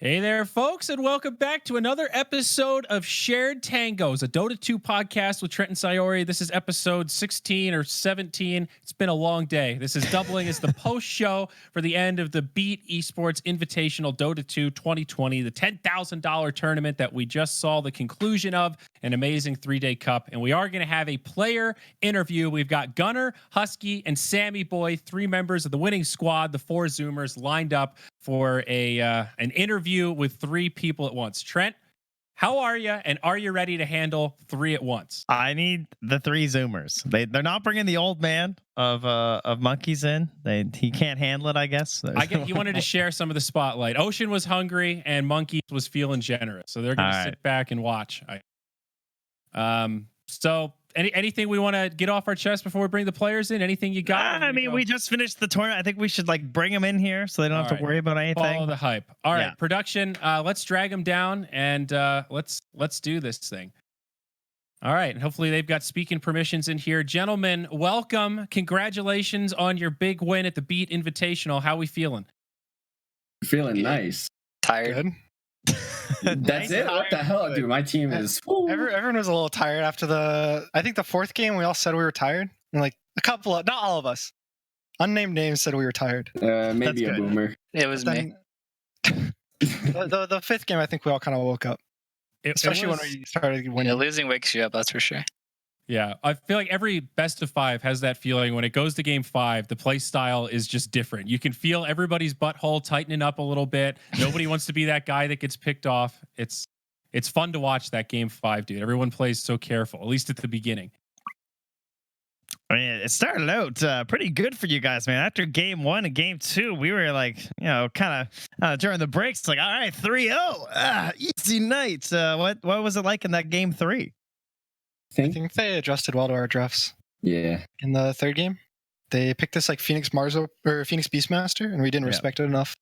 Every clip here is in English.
Hey there, folks, and welcome back to another episode of Shared Tangos, a Dota 2 podcast with Trent and Sayori. This is episode 16 or 17. It's been a long day. This is doubling as the post show for the end of the Beat Esports Invitational Dota 2 2020, the $10,000 tournament that we just saw the conclusion of, an amazing 3-day cup. And we are going to have a player interview. We've got Gunnar, Husky, and Sammyboy, 3 members of the winning squad, the 4 Zoomers, lined up for an interview with 3 people at once. Trent, how are you? And are you ready to handle 3 at once? I need the 3 Zoomers. They're not bringing the old man of monkeys in. He can't handle it, I guess. He wanted to share some of the spotlight. Ocean was hungry and Monkeys was feeling generous, so they're going to sit back and watch. So anything we want to get off our chest before we bring the players in? Anything you got? I mean, we just finished the tournament. I think we should bring them in here so they don't have to worry about anything. Follow the hype. All right, production. Let's drag them down and let's do this thing. All right, and hopefully they've got speaking permissions in here. Gentlemen, welcome. Congratulations on your big win at the Beat Invitational. How we feeling? Feeling nice. Tired. Good. That's it. What the hell, dude? My team is. Everyone was a little tired after I think the 4th game. We all said we were tired, and like a couple of, not all of us, unnamed names said we were tired. Maybe a boomer. It was me. The 5th game, I think we all kind of woke up, especially when we started winning. Yeah, losing wakes you up, that's for sure. Yeah, I feel like every best of 5 has that feeling when it goes to game 5, the play style is just different. You can feel everybody's butthole tightening up a little bit. Nobody wants to be that guy that gets picked off. It's fun to watch that game 5, dude. Everyone plays so careful, at least at the beginning. I mean, it started out pretty good for you guys, man. After game 1 and game 2, we were kind of during the breaks, all right, 3-0, easy night. What was it like in that game 3? I think they adjusted well to our drafts. Yeah. In the 3rd game, they picked this Phoenix Beastmaster, and we didn't respect it enough.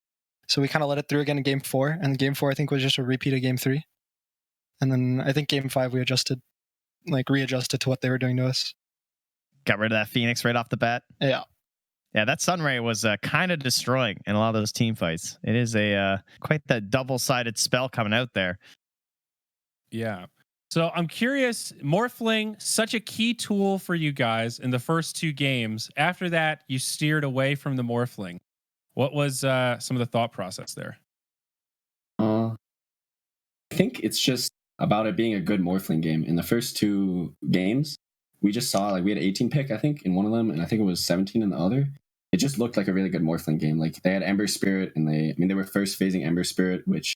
So we kind of let it through again in game 4, and game 4 I think was just a repeat of game 3. And then I think game 5 we readjusted to what they were doing to us. Got rid of that Phoenix right off the bat. Yeah. Yeah, that Sunray was kind of destroying in a lot of those team fights. It is quite that double-sided spell coming out there. Yeah. So I'm curious, Morphling, such a key tool for you guys in the first 2 games. After that, you steered away from the Morphling. What was some of the thought process there? I think it's just about it being a good Morphling game. In the first 2 games, we just saw we had 18 pick, I think, in one of them, and I think it was 17 in the other. It just looked like a really good Morphling game. They had Ember Spirit, and they were first phasing Ember Spirit, which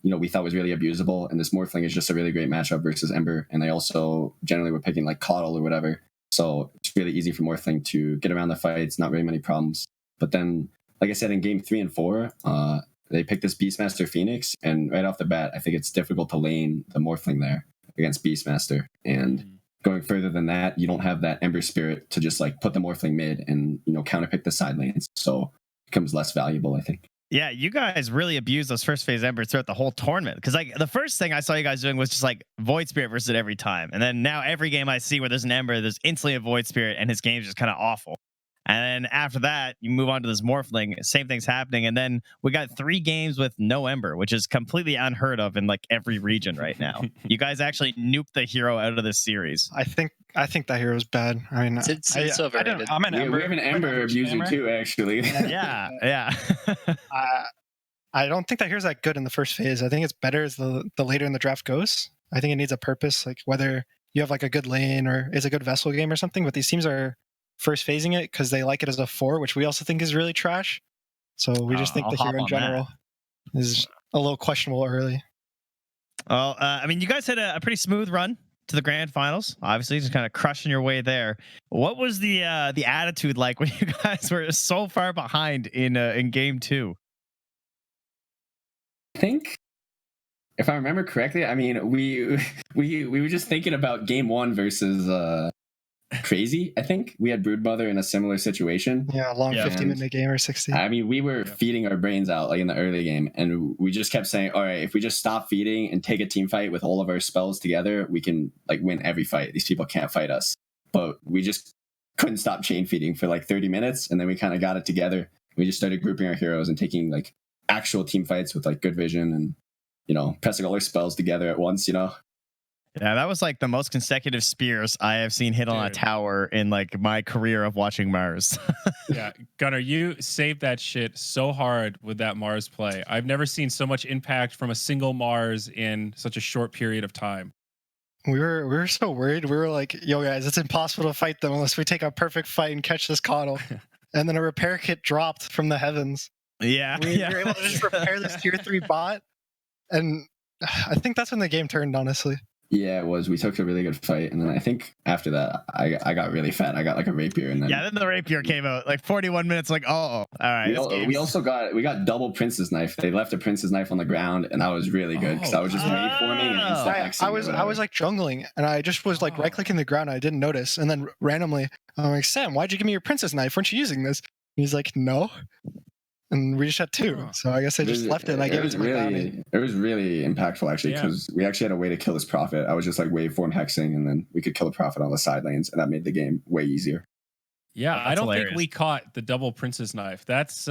we thought was really abusable, and this Morphling is just a really great matchup versus Ember, and they also generally were picking Coddle or whatever, so it's really easy for Morphling to get around the fights, not very many problems. But then, like I said, in game 3 and 4, they picked this Beastmaster Phoenix, and right off the bat, I think it's difficult to lane the Morphling there against Beastmaster, and going further than that, you don't have that Ember Spirit to just put the Morphling mid and counterpick the side lanes, so it becomes less valuable, I think. Yeah, you guys really abused those first phase Embers throughout the whole tournament. Because the first thing I saw you guys doing was just Void Spirit versus it every time. And then now every game I see where there's an Ember, there's instantly a Void Spirit, and his game's just kind of awful. And then after that, you move on to this Morphling, same thing's happening. And then we got 3 games with no Ember, which is completely unheard of in every region right now. You guys actually nuked the hero out of this series. I think that hero's bad. I mean, it's overrated. I'm an Ember. We have an Ember abuser too, actually. Yeah. I don't think that hero's that good in the first phase. I think it's better as the later in the draft goes. I think it needs a purpose, whether you have a good lane or is a good vessel game or something. But these teams are first phasing it because they like it as a 4, which we also think is really trash. So we just think the hero in general is a little questionable early. Well, I mean, you guys had a pretty smooth run to the grand finals. Obviously, just kind of crushing your way there. What was the attitude like when you guys were so far behind in game 2? I think, if I remember correctly, I mean, we were just thinking about game 1 versus Crazy. I think we had Broodmother in a similar situation. Yeah, long 50-minute game or 60. I mean, we were feeding our brains out in the early game, and we just kept saying, all right, if we just stop feeding and take a team fight with all of our spells together, we can win every fight. These people can't fight us. But we just couldn't stop chain feeding for 30 minutes, and then we kind of got it together. We just started grouping our heroes and taking actual team fights with like good vision and, you know, pressing all their spells together at once, you know. Yeah, that was like the most consecutive spears I have seen hit on a Dude. tower in like my career of watching Mars. Yeah, Gunnar, you saved that shit so hard with that Mars play. I've never seen so much impact from a single Mars in such a short period of time. We were so worried. We were like, "Yo, guys, it's impossible to fight them unless we take a perfect fight and catch this coddle." And then a repair kit dropped from the heavens. Yeah, We were able to just repair this tier 3 bot, and I think that's when the game turned. Honestly, Yeah, it was. We took a really good fight, and then I think after that, I got really fat. I got like a rapier, and then yeah. Then the rapier came out like 41 minutes. Like, oh, all right. we also got double Prince's knife. They left a Prince's knife on the ground, and that was really good because I was just waveforming and insta I was like jungling, and I just was like right clicking the ground. And I didn't notice, and then randomly, I'm like, Sam, why'd you give me your Princess knife? Weren't you using this? And he's like, no. And we just had 2, so I guess I just left it. And I gave it to my bounty. It was really impactful actually because we actually had a way to kill this prophet. I was just like waveform hexing, and then we could kill the prophet on the side lanes, and that made the game way easier. Yeah, That's I don't hilarious. think we caught the double Princess knife. That's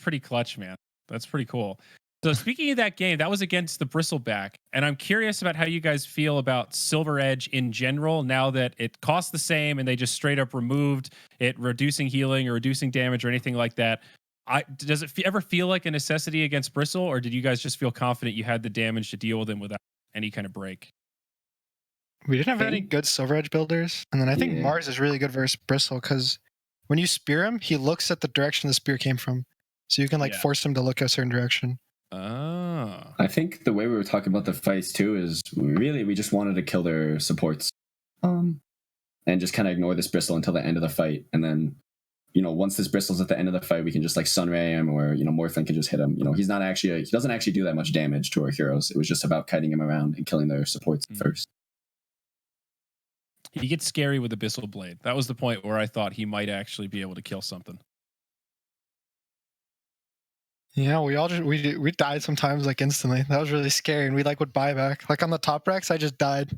pretty clutch, man. That's pretty cool. So speaking of that game, that was against the Bristleback, and I'm curious about how you guys feel about Silver Edge in general now that it costs the same and they just straight up removed it, reducing healing or reducing damage or anything like that. Does it ever feel like a necessity against Bristle, or did you guys just feel confident you had the damage to deal with him without any kind of break? We didn't have any good Silver Edge builders, and then I think Yeah. Mars is really good versus Bristle because when you spear him, he looks at the direction the spear came from, so you can like force him to look a certain direction. Oh, I think the way we were talking about the fights too is we just wanted to kill their supports, and just kind of ignore this Bristle until the end of the fight, and then, you know, once this Bristle's at the end of the fight, we can just like Sunray him, or, you know, Morphling can just hit him. You know, he doesn't actually do that much damage to our heroes. It was just about kiting him around and killing their supports first. he gets scary with the Abyssal Blade. That was the point where I thought he might actually be able to kill something. Yeah, we all just we died sometimes like instantly. That was really scary, and we like would buy back. Like on the top racks, I just died.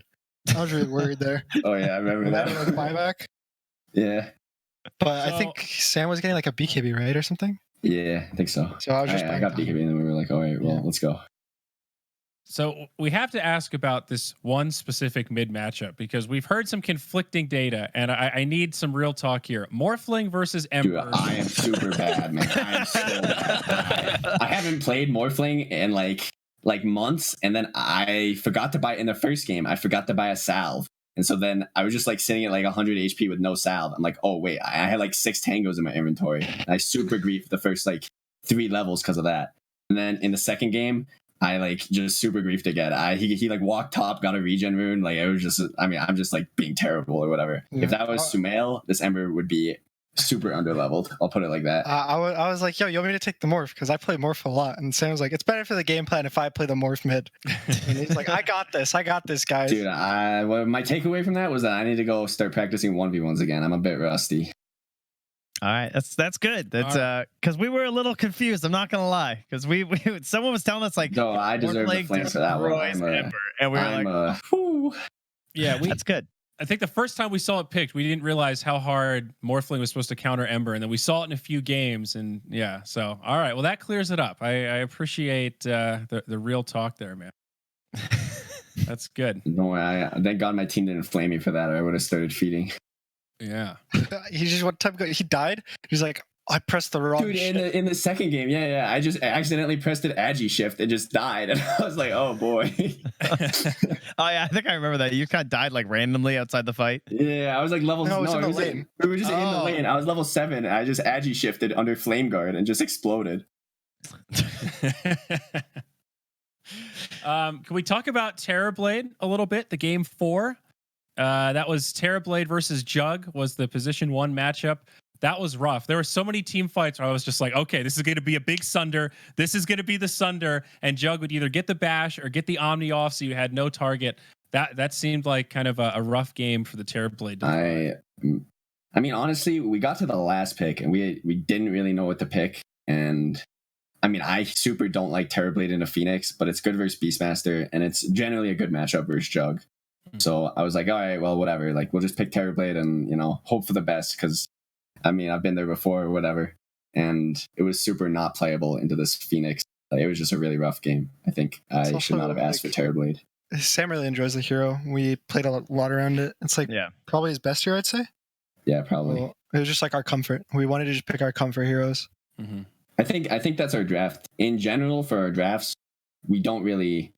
I was really worried there. Oh yeah, I remember I that. had to like buyback, Yeah, but So- I think Sam was getting like a BKB, right, or something. yeah, I think so. So I was just I buying got time. BKB, and then we were like, all right, well, Yeah. let's go. So we have to ask about this one specific mid matchup because we've heard some conflicting data, and I need some real talk here. Morphling versus Dude, Ember. I am super bad, man. I am so bad. I haven't played Morphling in like months, and then I forgot to buy in the first game. I forgot to buy a salve, and so then I was just like sitting at like 100 HP with no salve. I'm like, oh wait, I had like 6 tangos in my inventory. And I super griefed the first like 3 levels because of that. And then in the second game, I like just super griefed again. He like walked top, got a regen rune. Like it was just, I mean, I'm just like being terrible or whatever. Yeah. If that was Sumail, this Ember would be super underleveled. I'll put it like that. I was like, yo, you want me to take the morph? Because I play morph a lot. And Sam was like, it's better for the game plan if I play the morph mid. And he's like, I got this, guys. Dude, well, my takeaway from that was that I need to go start practicing 1v1s again. I'm a bit rusty. All right, that's good. That's because we were a little confused. I'm not gonna lie, because we someone was telling us like, No, I deserve the flames for that one. destroys Ember, and we were like, whew. Yeah, that's good. I think the first time we saw it picked, we didn't realize how hard Morphling was supposed to counter Ember, and then we saw it in a few games, and yeah. So, all right, well that clears it up. I appreciate the real talk there, man. That's good. No, thank God my team didn't flame me for that, or I would have started feeding. Yeah. He just one time he died. He's like, I pressed the wrong Dude, shit. in the second game, yeah, I just accidentally pressed an agi shift and just died, and I was like, oh boy. Oh yeah, I think I remember that. You kind of died like randomly outside the fight. Yeah, I was like level. No, it was in the like- lane. we were just in the Oh. lane. I was level 7. And I just agi shifted under flame guard and just exploded. Can we talk about Terrorblade a little bit? The game 4, that was Terrorblade versus Jug was the position 1 matchup. That was rough. There were so many team fights where I was just like, okay, this is going to be a big Sunder. This is going to be the Sunder, and Jug would either get the bash or get the Omni off, so you had no target. That seemed like kind of a rough game for the Terrorblade. I mean, honestly, we got to the last pick and we didn't really know what to pick. And I mean, I super don't like Terrorblade into Phoenix, but it's good versus Beastmaster, and it's generally a good matchup versus Jug. So I was like, all right, well, whatever. Like, we'll just pick Terrorblade and, you know, hope for the best, because I mean, I've been there before or whatever. and it was super not playable into this Phoenix. Like, it was just a really rough game. I think It's I should also, not have asked for Terrorblade. Sam really enjoys the hero. We played a lot around it. It's like Yeah. probably his best hero, I'd say. Yeah, probably. Well, it was just like our comfort. We wanted to just pick our comfort heroes. Mm-hmm. I think that's our draft. In general, for our drafts, we don't really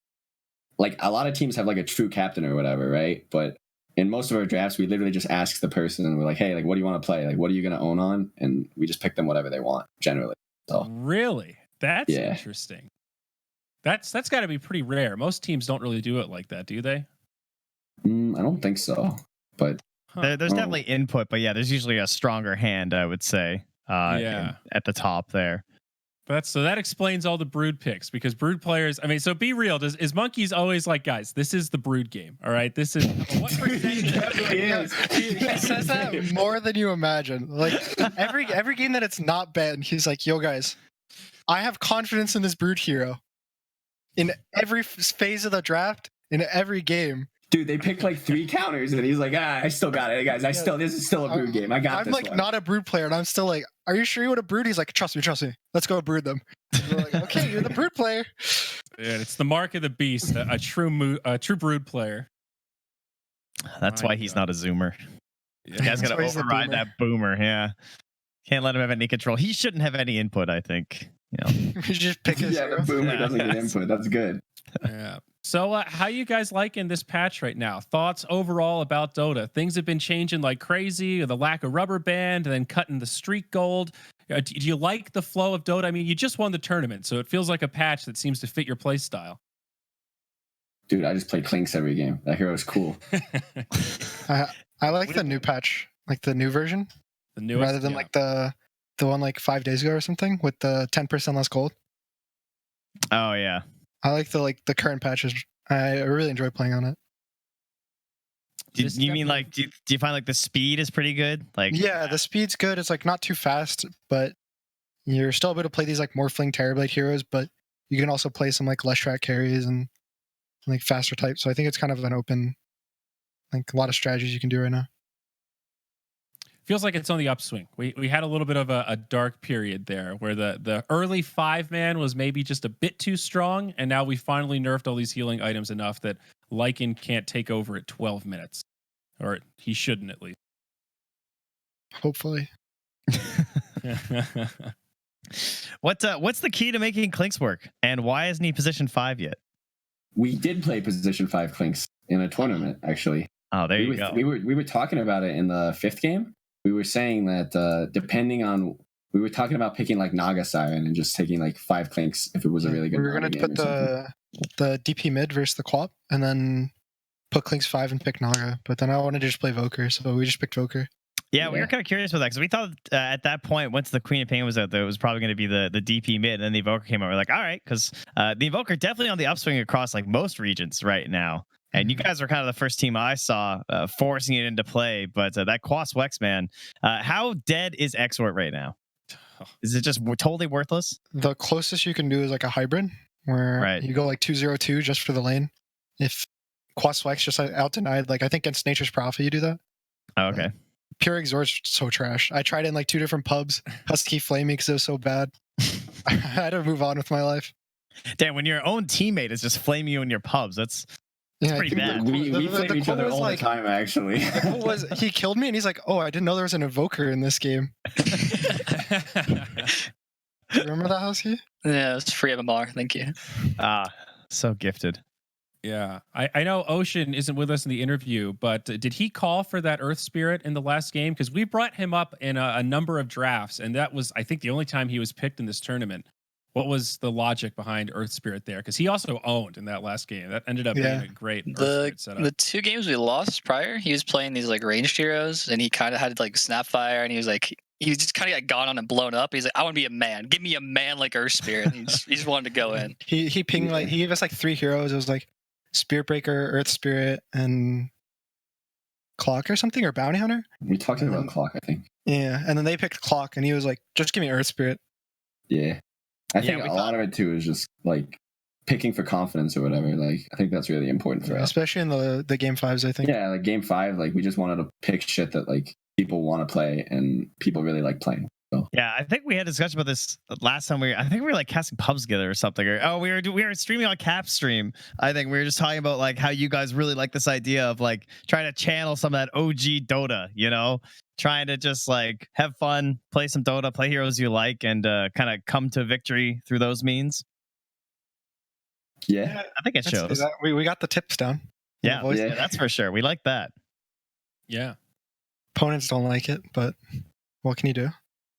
like, a lot of teams have like a true captain or whatever, right? But in most of our drafts, we literally just ask the person and we're like, hey, like, what do you want to play? Like, what are you going to own on? And we just pick them whatever they want, generally. So Really? That's Yeah. interesting. That's got to be pretty rare. Most teams don't really do it like that, do they? I don't think so. But Huh. There's definitely input, but yeah, there's usually a stronger hand, I would say. Yeah. At the top there. So that explains all the brood picks, because brood players, I mean, so be real. Is Monkeys always like, guys, this is the brood game. All right. This is what percentage He says that more than you imagine. Like every game that it's not banned, he's like, yo guys, I have confidence in this brood hero. In every phase of the draft, in every game. dude, they picked like 3 counters and he's like, I still got it, guys. This is still a brood game. I got I'm this like one. not a brood player, and I'm still like, are you sure you want to brood? He's like, trust me. Let's go brood them. And we're like, okay, you're the brood player. Yeah, it's the mark of the beast, a true brood player. That's My why he's God. not a zoomer. Yeah. You guys That's gotta why he's a override boomer. that boomer. Yeah. Can't let him have any control. He shouldn't have any input, I think. You know. You just pick his Yeah, hero. the boomer Yeah. doesn't get input. That's good. Yeah. So how you guys liking this patch right now? Thoughts overall about Dota? Things have been changing like crazy, or the lack of rubber band, and then cutting the streak gold. Do you like the flow of Dota? I mean, you just won the tournament, so it feels like a patch that seems to fit your play style. Dude, I just play Clinks every game. That hero's cool. I like the new patch, like the new version, The newest, rather than yeah. like the one like 5 days ago or something with the 10% less gold. Oh yeah. I like the current patches. I really enjoy playing on it. Do This you mean definitely- like do you find like the speed is pretty good? Like Yeah, the speed's good. It's like not too fast, but you're still able to play these like Morphling Terrorblade heroes, but you can also play some like less track carries and like faster types. So I think it's kind of an open, like a lot of strategies you can do right now. Feels like it's on the upswing. We had a little bit of a dark period there where the early 5-man was maybe just a bit too strong, and now we finally nerfed all these healing items enough that Lycan can't take over at 12 minutes. Or he shouldn't, at least. Hopefully. what's the key to making Clinks work? And why isn't he position 5 yet? We did play position 5 Clinks in a tournament, actually. Oh, there you go. We were talking about it in the 5th game. We were saying that depending on, we were talking about picking like Naga Siren and just taking like 5 Clinks if it was a really good. We were Naga gonna game put or something. the DP mid versus the Quap, and then put Clinks 5 and pick Naga. But then I wanted to just play Voker, so we just picked Voker. Yeah, we Yeah. were kind of curious with that because we thought at that point, once the Queen of Pain was out there, it was probably going to be the DP mid, and then the Evoker came out. We're like, all right, because the Evoker definitely on the upswing across like most regions right now. And you guys were kind of the first team I saw forcing it into play. But that Quas Wex, man, how dead is Exort right now? Is it just totally worthless? The closest you can do is like a hybrid, where Right. you go like 2-0-2 just for the lane. If Quasflex just out denied, like I think against Nature's Prophet you do that. Oh, okay. Pure Exort's so trash. I tried it in like 2 different pubs. Husky flamed me because it was so bad. I had to move on with my life. Damn, when your own teammate is just flaming you in your pubs, that's Yeah, pretty I think bad. We flame each quote other was all like, the time, actually. the quote was he killed me, and he's like, "Oh, I didn't know there was an Evoker in this game." Remember that, Husky? Yeah, it's free MMR. Thank you. so gifted. Yeah, I know Ocean isn't with us in the interview, but did he call for that Earth Spirit in the last game? Because we brought him up in a number of drafts, and that was, I think, the only time he was picked in this tournament. What was the logic behind Earth Spirit there? Because he also owned in that last game. That ended up being a great Earth The Spirit setup. the 2 games we lost prior, he was playing these like ranged heroes, and he kind of had like Snapfire, and he was just kind of got gone on and blown up. He's like, I want to be a man. Give me a man like Earth Spirit. He just wanted to go in. He pinged like he gave us like 3 heroes. It was like Spirit Breaker, Earth Spirit, and Clock or something, or Bounty Hunter. We talked about Clock, I think. Yeah, and then they picked Clock, and he was like, "Just give me Earth Spirit." Yeah. I think we a lot of it too is just like picking for confidence or whatever. Like, I think that's really important for us. Especially in the game 5s, I think. Yeah, like game 5, like we just wanted to pick shit that like people want to play and people really like playing. Yeah, I think we had a discussion about this last time. I think we were like casting pubs together or something. Or we were streaming on Cap Stream. I think we were just talking about like how you guys really like this idea of like trying to channel some of that OG Dota. You know, trying to just like have fun, play some Dota, play heroes you like, and kind of come to victory through those means. Yeah, I think it Let's do shows. that. We got the tips down. Yeah, voice. yeah, that's for sure. We like that. Yeah. Opponents don't like it, but what can you do?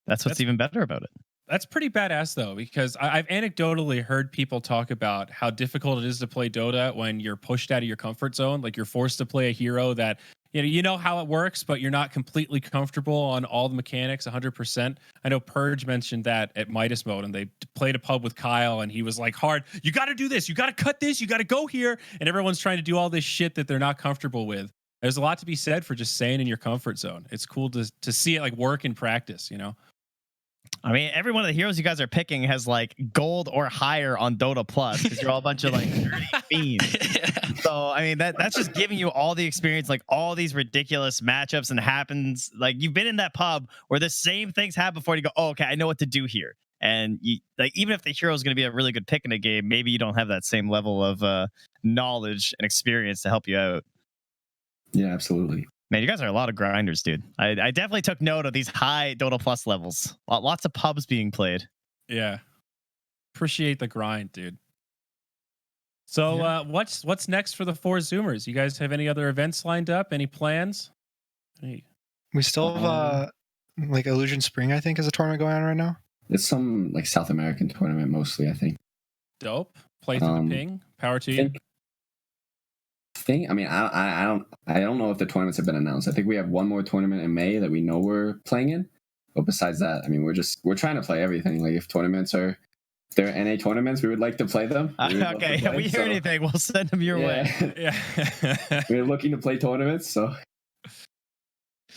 That's what's even better about it. That's pretty badass though, because I've anecdotally heard people talk about how difficult it is to play Dota when you're pushed out of your comfort zone. Like you're forced to play a hero that you know how it works, but you're not completely comfortable on all the mechanics 100%. I know Purge mentioned that at Midas Mode, and they played a pub with Kyle, and he was like, "Hard, you got to do this, you got to cut this, you got to go here," and everyone's trying to do all this shit that they're not comfortable with. There's a lot to be said for just staying in your comfort zone. It's cool to see it like work in practice, you know. I mean, every one of the heroes you guys are picking has like gold or higher on Dota Plus because you're all a bunch of like nerdy fiends. So I mean, that's just giving you all the experience, like all these ridiculous matchups, and happens like you've been in that pub where the same things happen before. You go, oh, okay, I know what to do here. And you like, even if the hero is going to be a really good pick in a game, maybe you don't have that same level of knowledge and experience to help you out. Yeah, absolutely. Man, you guys are a lot of grinders, dude. I definitely took note of these high Dota Plus levels. Lots of pubs being played. Yeah. Appreciate the grind, dude. So what's next for the four Zoomers? You guys have any other events lined up? Any plans? We still have like Illusion Spring, I think, is a tournament going on right now. It's some like South American tournament mostly, I think. Dope. Play through the ping. Power to you. I mean, I don't know if the tournaments have been announced. I think we have one more tournament in May that we know we're playing in. But besides that, I mean, we're trying to play everything. Like if there are NA tournaments, we would like to play them. Okay, if we hear anything, we'll send them your way. Yeah. We're looking to play tournaments, so.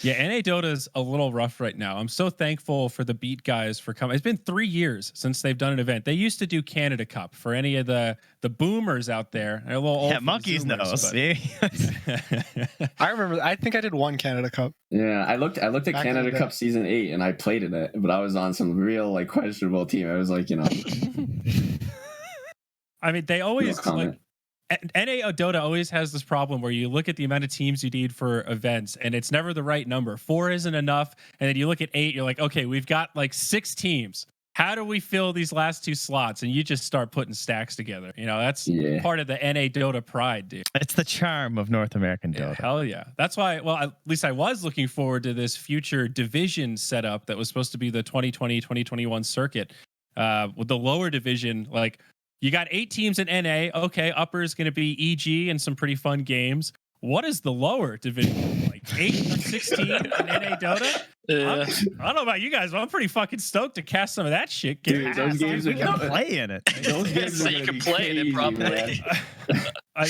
Yeah, NA Dota is a little rough right now. I'm so thankful for the Beat guys for coming. It's been 3 years since they've done an event. They used to do Canada Cup for any of the boomers out there. They're a little old. Yeah, monkeys know. See? I remember. I think I did one Canada Cup. Yeah, I looked at Canada Cup season 8 and I played in it, but I was on some real like questionable team. I was like, you know. I mean, they always like. NA Dota always has this problem where you look at the amount of teams you need for events and it's never the right number. 4 isn't enough. And then you look at 8, you're like, okay, we've got like 6 teams. How do we fill these last 2 slots? And you just start putting stacks together. You know, that's part of the NA Dota pride, dude. It's the charm of North American Dota. Hell yeah. That's why, well, at least I was looking forward to this future division setup that was supposed to be the 2020-2021 circuit with the lower division. Like, you got 8 teams in NA. Okay, upper is going to be EG and some pretty fun games. What is the lower division like? 8 or 16 in NA Dota? I don't know about you guys, but I'm pretty fucking stoked to cast some of that shit. Dude, those games We can play in it. Those games So are you gonna can be play in it crazy, properly. man.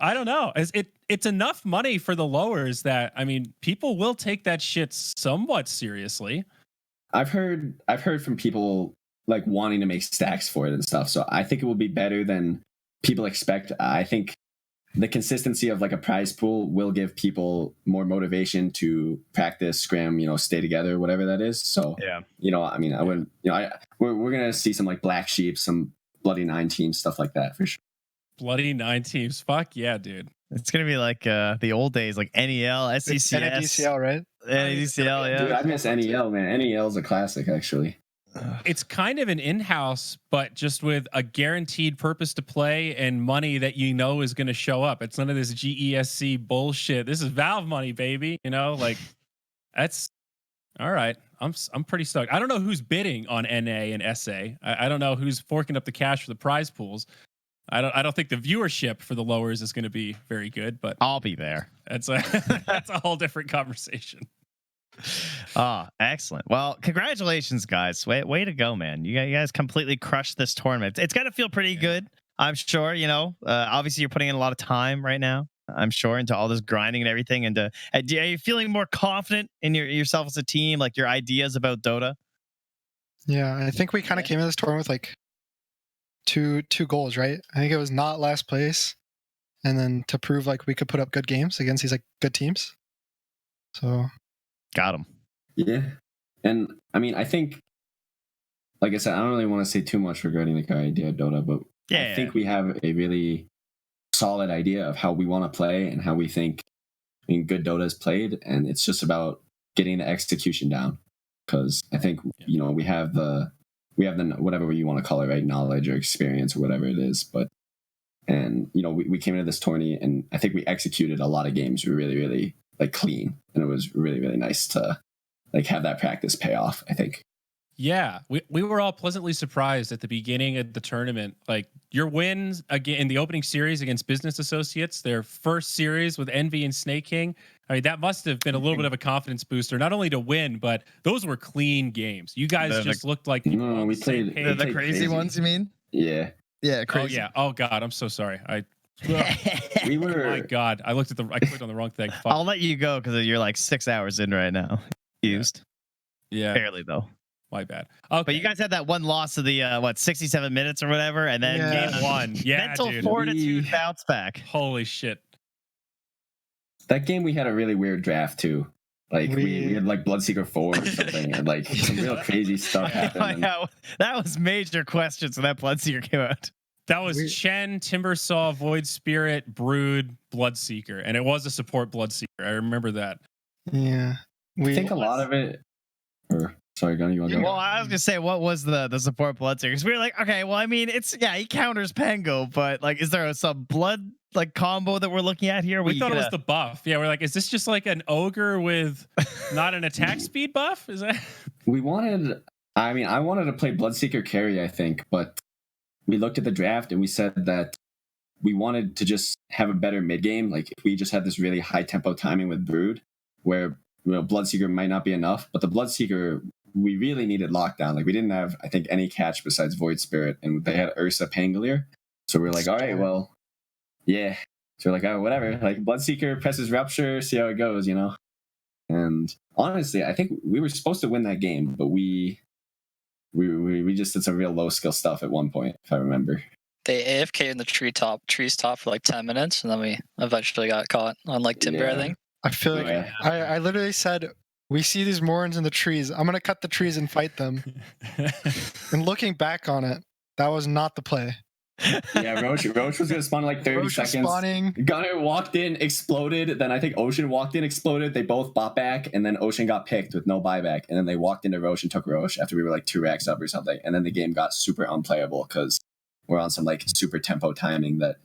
I don't know. It's enough money for the lowers that, I mean, people will take that shit somewhat seriously. I've heard from people like wanting to make stacks for it and stuff. So I think it will be better than people expect. I think the consistency of like a prize pool will give people more motivation to practice, scrim, you know, stay together, whatever that is. So, you know, I mean, I wouldn't, you know, we're going to see some like Black Sheep, some Bloody 9 teams, stuff like that for sure. Bloody 9 teams. Fuck yeah, dude. It's going to be like the old days, like NEL, SCCS. NADCL, right? NADCL, yeah. Dude, I miss NEL, man. NEL is a classic, actually. It's kind of an in-house, but just with a guaranteed purpose to play and money that you know is going to show up. It's none of this GESC bullshit. This is Valve money, baby. You know, like that's all right. I'm pretty stoked. I don't know who's bidding on NA and SA. I don't know who's forking up the cash for the prize pools. I don't think the viewership for the lowers is going to be very good, but I'll be there. That's a whole different conversation. Excellent. Well, congratulations, guys. Way to go, man. You guys completely crushed this tournament. It's got to feel pretty good, I'm sure. You know, obviously you're putting in a lot of time right now, I'm sure, into all this grinding and everything. And are you feeling more confident in yourself as a team, like your ideas about Dota? Yeah, I think we kind of came in this tournament with like two goals, right? I think it was not last place, and then to prove like we could put up good games against these like good teams. So got him. Yeah, And I mean, I think, like I said, I don't really want to say too much regarding the idea of Dota, but I think we have a really solid idea of how we want to play and how we think good Dota is played, and it's just about getting the execution down. Because I think we have the whatever you want to call it, right? Knowledge or experience or whatever it is, but we came into this tourney and I think we executed a lot of games really, really like clean, and it was really, really nice to like have that practice pay off, I think. Yeah, we were all pleasantly surprised at the beginning of the tournament. Like your wins again in the opening series against Business Associates, their first series with Envy and Snake King. I mean, that must have been a little bit of a confidence booster, not only to win, but those were clean games. You guys just looked like people on we the same played page. The crazy ones, you mean? Yeah. Yeah, crazy. Oh yeah. Oh God, I'm so sorry. We were. Oh my God, I clicked on the wrong thing. Fuck. I'll let you go because you're like 6 hours in right now. Used. Yeah. Barely though. My bad. Okay. But you guys had that one loss of the 67 minutes or whatever, and then game one. Yeah, mental dude. fortitude bounce back. Holy shit. That game we had a really weird draft too. Like we had like Bloodseeker 4 or something, and like some real crazy stuff happened. That was major questions when that Bloodseeker came out. That was Chen, Timbersaw, Void Spirit, Brood, Bloodseeker, and it was a support Bloodseeker. I remember that. Yeah, I think a lot of it. Sorry, Gunnar, you want to go? Well, I was gonna say, what was the support Bloodseeker? Because we were like, okay, well, I mean, he counters Pango, but like, is there some blood like combo that we're looking at here? We thought it was the buff. Yeah, we're like, is this just like an ogre with not an attack speed buff? Is that? I wanted to play Bloodseeker carry, I think, but we looked at the draft and we said that we wanted to just have a better mid game. Like if we just had this really high tempo timing with Brood, where Bloodseeker might not be enough, but the Bloodseeker we really needed lockdown. Like we didn't have, I think, any catch besides Void Spirit, and they had Ursa Pangolier. So we're like, all right, well, yeah. So we're like, oh, whatever. Like Bloodseeker presses Rupture, see how it goes, And honestly, I think we were supposed to win that game, but we just did some real low skill stuff at one point, if I remember. They AFK in the trees top for like 10 minutes, and then we eventually got caught on like Timber, I think. I feel like I literally said, we see these Morons in the trees. I'm going to cut the trees and fight them. And looking back on it, that was not the play. Yeah, Roach was going to spawn in like 30 seconds. Spawning. Gunnar walked in, exploded. Then I think Ocean walked in, exploded. They both bought back, and then Ocean got picked with no buyback. And then they walked into Roach and took Roach after we were like 2 racks up or something. And then the game got super unplayable because we're on some like super tempo timing that,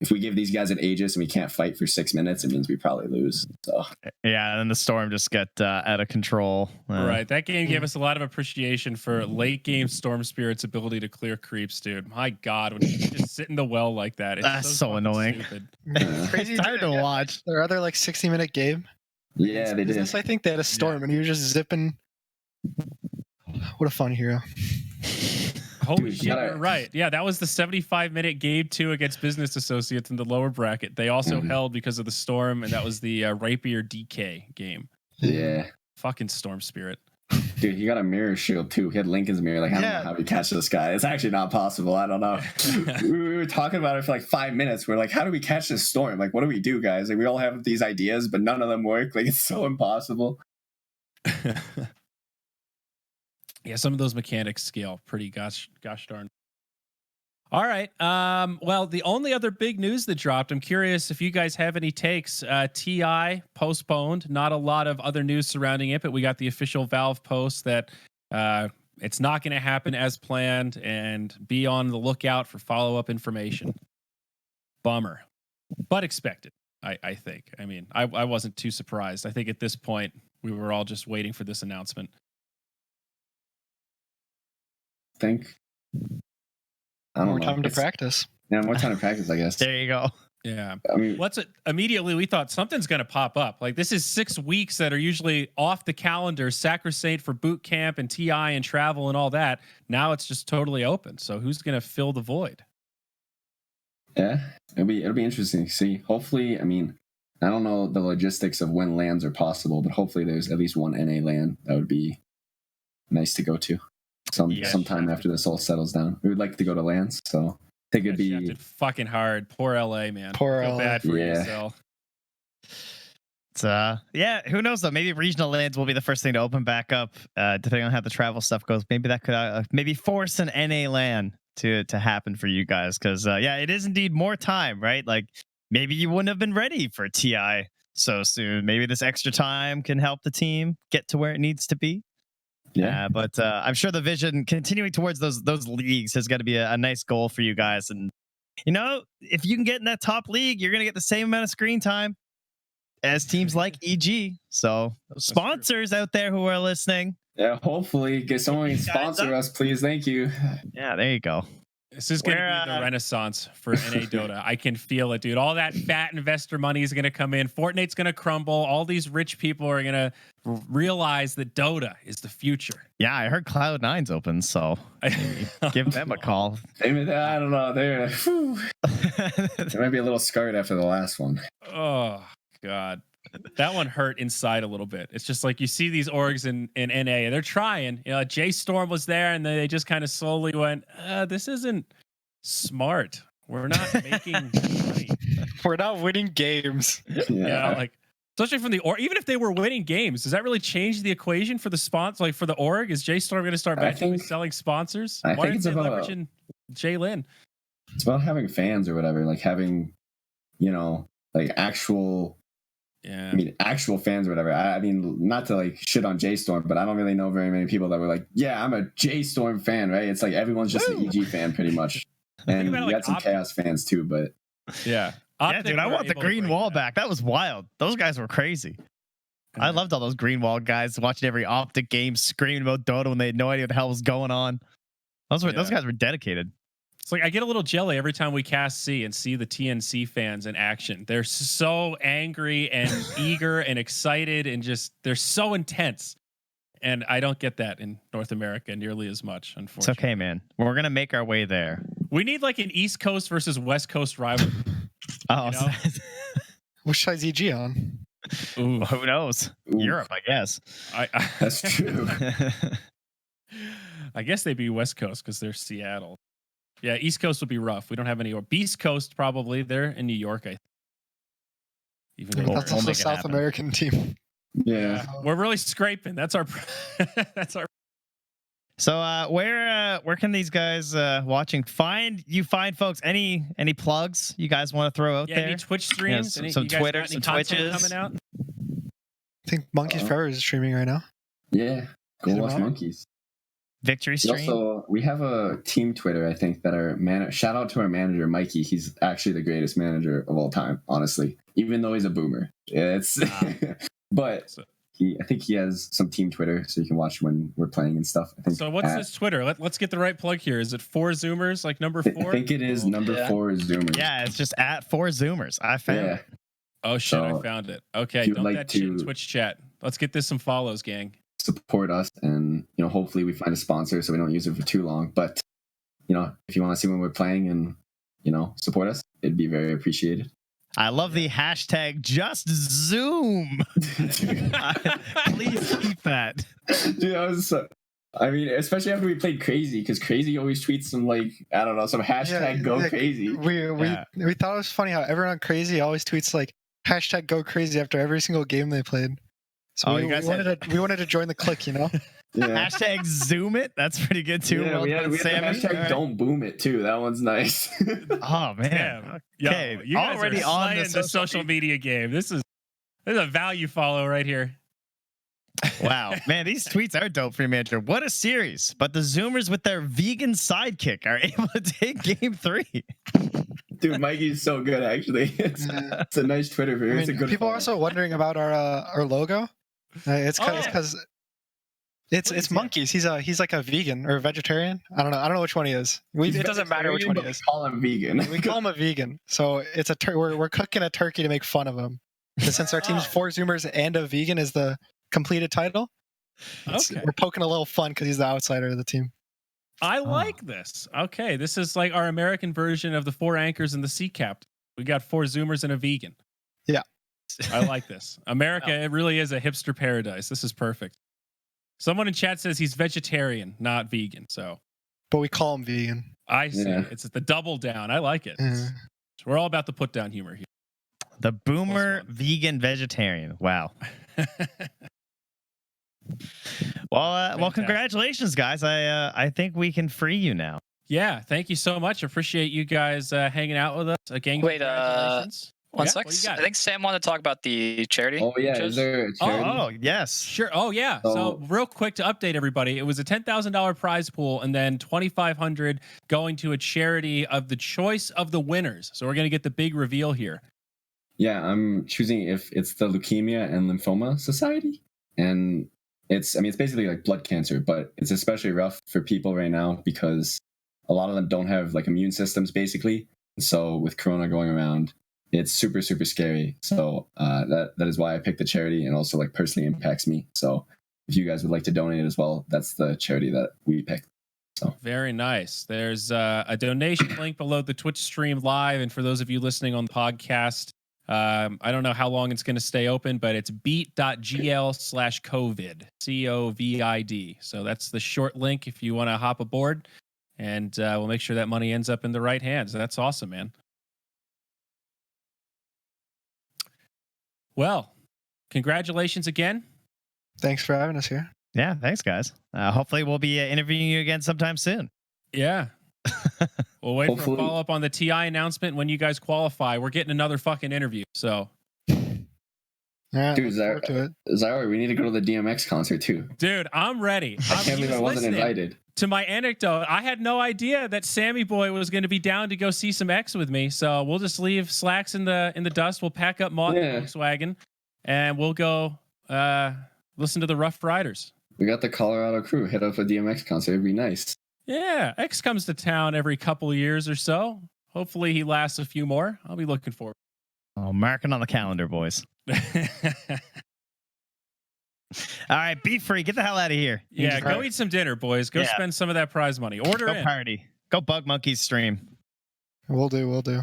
if we give these guys an Aegis and we can't fight for 6 minutes, it means we probably lose. So yeah, and then the storm just got out of control. Right, that game gave us a lot of appreciation for late game Storm Spirit's ability to clear creeps, dude. My God, when you just sit in the well like that, it's that's so annoying. Crazy. It's hard to watch. Their other like 60-minute game. Yeah, they did. I think they had a storm and he was just zipping. What a fun hero. Holy shit, you're right. Yeah, that was the 75-minute game 2 against Business Associates in the lower bracket. They also held because of the storm, and that was the Rapier DK game. Yeah. Fucking Storm Spirit. Dude, he got a mirror shield too. He had Lincoln's mirror. Like, I don't know how we catch this guy. It's actually not possible. I don't know. We were talking about it for like 5 minutes. We're like, how do we catch this storm? Like, what do we do, guys? Like, we all have these ideas, but none of them work. Like, it's so impossible. Yeah, some of those mechanics scale pretty gosh darn. All right. Well, the only other big news that dropped, I'm curious if you guys have any takes. TI postponed. Not a lot of other news surrounding it, but we got the official Valve post that it's not going to happen as planned, and be on the lookout for follow-up information. Bummer, but expected, I think. I mean, I wasn't too surprised. I think at this point, we were all just waiting for this announcement. I don't more know. time to practice. Yeah, more time to practice, I guess. There you go. Yeah. I mean, immediately we thought something's going to pop up. Like, this is 6 weeks that are usually off the calendar, sacrosanct for boot camp and TI and travel and all that. Now it's just totally open. So who's going to fill the void? Yeah, it'll be interesting to see. Hopefully, I mean, I don't know the logistics of when lands are possible, but hopefully there's at least one NA land that would be nice to go to. Sometime after this all settles down. We would like to go to lands, so I think it'd be fucking hard. Poor LA, man. Poor I feel LA. bad for yourself. yeah, who knows though? Maybe regional lands will be the first thing to open back up, depending on how the travel stuff goes. Maybe that could maybe force an NA LAN to happen for you guys, because yeah, it is indeed more time, right? Like maybe you wouldn't have been ready for TI so soon. Maybe this extra time can help the team get to where it needs to be. Yeah. But I'm sure the vision continuing towards those leagues has got to be a nice goal for you guys. And you know, if you can get in that top league, you're gonna get the same amount of screen time as teams like EG. So sponsors out there who are listening. Yeah, hopefully get someone to sponsor us, please. Thank you. Yeah, there you go. This is going to be the renaissance for NA Dota. I can feel it, dude. All that fat investor money is going to come in. Fortnite's going to crumble. All these rich people are going to realize that Dota is the future. Yeah, I heard Cloud9's open, so give them a call. I don't know. They might be a little scarred after the last one. Oh, God. That one hurt inside a little bit. It's just like you see these orgs in NA, they're trying. You know, J Storm was there, and they just kind of slowly went, this isn't smart. We're not making money. We're not winning games. Yeah, like especially from the org. Even if they were winning games, does that really change the equation for the sponsor? Like for the org, is J Storm going to start selling sponsors? I Why think it's aren't they about leveraging J Lin? It's about having fans or whatever, like having, you know, like actual. Yeah. I mean, actual fans or whatever. I mean, not to like shit on J Storm, but I don't really know very many people that were like, yeah, I'm a J Storm fan, right? It's like everyone's just an EG fan pretty much. And about, we like, got some Chaos fans too, but yeah. Yeah, dude, I want the green wall back. That was wild. Those guys were crazy. I loved all those green wall guys watching every Optic game screaming about Dota when they had no idea what the hell was going on. Those guys were dedicated. It's like I get a little jelly every time we cast C and see the TNC fans in action. They're so angry and eager and excited and just they're so intense. And I don't get that in North America nearly as much, unfortunately. It's okay, man. We're gonna make our way there. We need like an East Coast versus West Coast rivalry. Oh, you know? Which side's EG on? Ooh. Well, who knows? Ooh. Europe, I guess. that's true. I guess they'd be West Coast because they're Seattle. Yeah, East Coast would be rough. We don't have any. Or Beast Coast, probably. They're in New York, I think. Even though That's also a South American team. Yeah. we're really scraping. That's our. That's our. So where can these guys watching find folks? Any plugs you guys want to throw out there? Any Twitch streams? Yeah, some Twitter, some Twitches coming out? I think Monkeys Forever is streaming right now. Yeah. Go Is it watch on? Monkeys. Victory stream. Also, we have a team Twitter, I think, that our shout out to our manager, Mikey. He's actually the greatest manager of all time, honestly, even though he's a boomer. It's but I think he has some team Twitter, so you can watch when we're playing and stuff. I think. So what's his Twitter? Let's get the right plug here. Is it 4 Zoomers, like number 4? I think it is number 4 is Zoomers. Yeah, it's just at 4 Zoomers. I found it. Oh shit, So, I found it. Okay, don't like that shit in to- Twitch chat. Let's get this some follows, gang. Support us, and hopefully we find a sponsor so we don't use it for too long. But if you want to see when we're playing and support us, it'd be very appreciated. I love the hashtag just Zoom. Please keep that. Dude, I mean, especially after we played Crazy, because Crazy always tweets some some hashtag go crazy. We thought it was funny how everyone on Crazy always tweets like hashtag go crazy after every single game they played. So we wanted to join the clique, Yeah. Hashtag Zoom it. That's pretty good too. Yeah, Well we had done, the Sammy. hashtag All right. don't boom it too. That one's nice. Oh man. Damn. Okay, Yo, you guys already are on slaying the social media game. This is a value follow right here. Wow, man, these tweets are dope for your manager. What a series! But the Zoomers with their vegan sidekick are able to take game 3. Dude, Mikey's so good. Actually, it's a nice Twitter for him. It's a good. People follow. are also wondering about our logo. It's because it's monkeys. He's like a vegan or a vegetarian. I don't know which one he is. It doesn't matter which one he but we is. call him vegan. We call him a vegan. So it's we're cooking a turkey to make fun of him. And since our team's 4 Zoomers and a vegan is the completed title, we're poking a little fun because he's the outsider of the team. I like this. Okay, this is like our American version of the 4 anchors and the sea captain. We got 4 Zoomers and a vegan. Yeah. I like this. America, it really is a hipster paradise. This is perfect. Someone in chat says he's vegetarian, not vegan. So, But we call him vegan. I see. Yeah. It's the double down. I like it. Yeah. We're all about the put down humor here. The boomer +1. vegan vegetarian. Wow. Well, Fantastic. congratulations, guys. I think we can free you now. Yeah, thank you so much. Appreciate you guys hanging out with us again. Wait, Congratulations. One Yeah, sec. what do you got? I think Sam wanted to talk about the charity. Oh yeah, shows. is there a charity? Oh, yes. Sure. Oh yeah. So So- real quick to update everybody, it was a $10,000 prize pool, and then $2,500 going to a charity of the choice of the winners. So we're gonna get the big reveal here. Yeah, I'm choosing if it's the Leukemia and Lymphoma Society, and it's basically like blood cancer, but it's especially rough for people right now because a lot of them don't have like immune systems basically. So with Corona going around, it's super scary. So that is why I picked the charity, and also like personally impacts me. So if you guys would like to donate as well, that's the charity that we picked. So Very nice. There's a donation link below the Twitch stream live, and for those of you listening on the podcast, I don't know how long it's going to stay open, but it's beat.gl/COVID, COVID. So that's the short link if you want to hop aboard, and we'll make sure that money ends up in the right hands. That's awesome, man. Well, congratulations again. Thanks for having us here. Yeah, thanks, guys. Hopefully, we'll be interviewing you again sometime soon. Yeah. We'll wait for a Hopefully- follow-up on the TI announcement when you guys qualify. We're getting another fucking interview. So, Yeah, Dude, look forward to it. Zyra, we need to go to the DMX concert too. dude, I'm ready. I can't believe I wasn't invited. To my anecdote, I had no idea that Sammyboy was going to be down to go see some X with me. So we'll just leave slacks in the dust. We'll pack up Yeah. Volkswagen, and we'll go listen to the Rough Riders. We got the Colorado crew hit up a DMX concert. It'd be nice. Yeah, X comes to town every couple of years or so. Hopefully, he lasts a few more. I'll be looking forward. Oh, marking on the calendar, boys. All right, be free. Get the hell out of here. Yeah, go eat some dinner, boys. Go Yeah. spend some of that prize money. Order Go in. party. Go Bug Monkeys stream. We'll do. We'll do.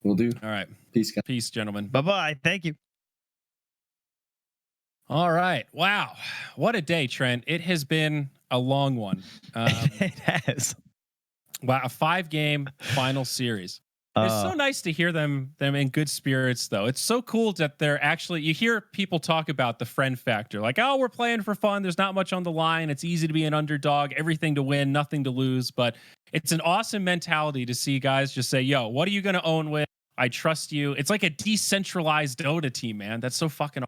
All right. Peace, guys. Peace, gentlemen. Bye bye. Thank you. All right. Wow. What a day, Trent. It has been a long one. It has. Wow. A 5-game final series. It's so nice to hear them in good spirits, though. It's so cool that they're actually, you hear people talk about the friend factor. Like, oh, we're playing for fun. There's not much on the line. It's easy to be an underdog, everything to win, nothing to lose. But it's an awesome mentality to see guys just say, yo, what are you going to own with? I trust you. It's like a decentralized Dota team, man. That's so fucking awesome.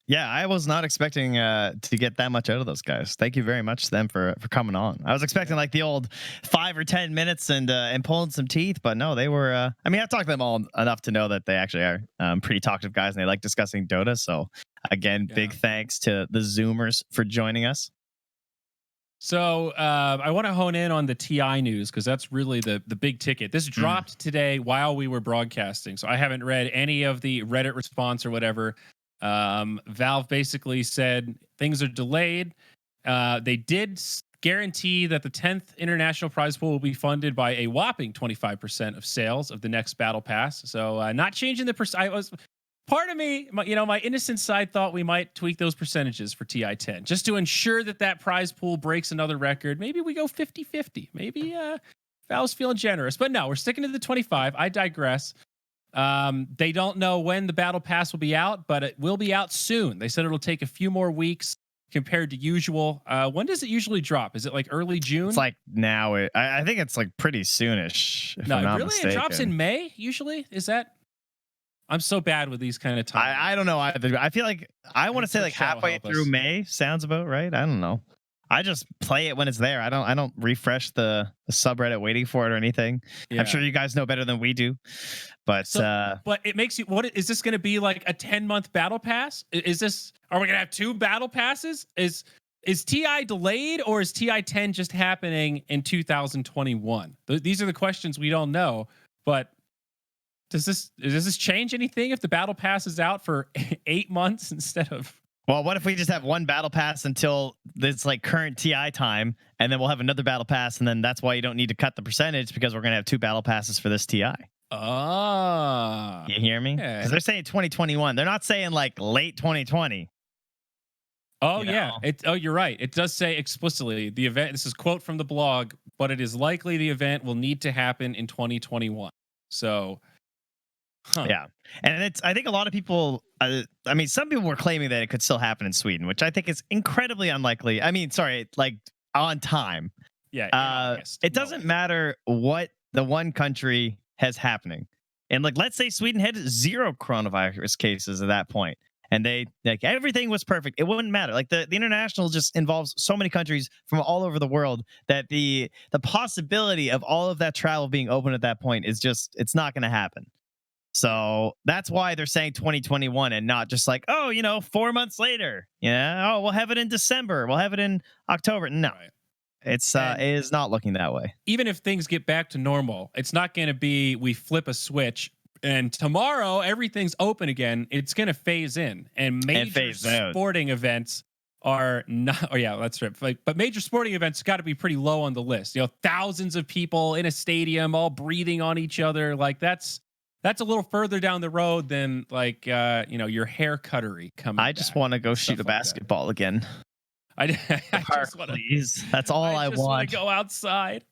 Yeah, I was not expecting to get that much out of those guys. Thank you very much to them for coming on. I was expecting like the old 5 or 10 minutes and pulling some teeth, but no, they were. I mean, I've talked to them all enough to know that they actually are pretty talkative guys and they like discussing Dota. So again, big thanks to the Zoomers for joining us. So I want to hone in on the TI news because that's really the big ticket. This dropped today while we were broadcasting, so I haven't read any of the Reddit response or whatever. Valve basically said things are delayed. They did guarantee that the 10th international prize pool will be funded by a whopping 25% of sales of the next battle pass. So not changing the I was part of me, my innocent side thought we might tweak those percentages for TI-10 just to ensure that prize pool breaks another record. Maybe we go 50-50. Maybe Valve's feeling generous, but no, we're sticking to the 25. I digress. They don't know when the battle pass will be out, but it will be out soon. They said it'll take a few more weeks compared to usual. When does it usually drop? Is it like early June? It's like now. I think it's like pretty soonish. If no, I'm not really, mistaken. it drops in May usually. Is that? I'm so bad with these kind of times. I don't know either. I feel like I want to say like Twitch chat will halfway help through us. May sounds about right. I don't know. I just play it when it's there. I don't refresh the subreddit waiting for it or anything. Yeah. I'm sure you guys know better than we do. But But it makes you. What is this going to be like a 10-month battle pass? Is this? Are we going to have 2 battle passes? Is TI delayed or is TI-10 just happening in 2021? These are the questions we don't know. But does this change anything if the battle pass is out for 8 months instead of? well, what if we just have one battle pass until it's like current TI time, and then we'll have another battle pass, and then that's why you don't need to cut the percentage because we're gonna have 2 battle passes for this TI. Ah, You hear me? Yeah. Because they're saying 2021. They're not saying like late 2020. oh You yeah. know. You're right. It does say explicitly the event. This is quote from the blog, but it is likely the event will need to happen in 2021. So Huh. Yeah, and I think a lot of people. I mean, some people were claiming that it could still happen in Sweden, which I think is incredibly unlikely. I mean, sorry, like on time. Yeah, in August. It No doesn't way. matter what the one country has happening, and like let's say Sweden had 0 coronavirus cases at that point, and they like everything was perfect. It wouldn't matter. Like the international just involves so many countries from all over the world that the possibility of all of that travel being open at that point is just it's not going to happen. So that's why they're saying 2021 and not just like, oh, 4 months later. Yeah. Oh, we'll have it in December. We'll have it in October. No, Right. it is not looking that way. Even if things get back to normal, it's not going to be we flip a switch and tomorrow everything's open again. It's going to phase in, and major phase out. sporting events are not. Oh yeah, that's right. But major sporting events got to be pretty low on the list. Thousands of people in a stadium all breathing on each other. Like that's a little further down the road than like your hair cuttery coming. I just want to go shoot a basketball again. I Park, just want to. please. That's all I just want want. to go outside.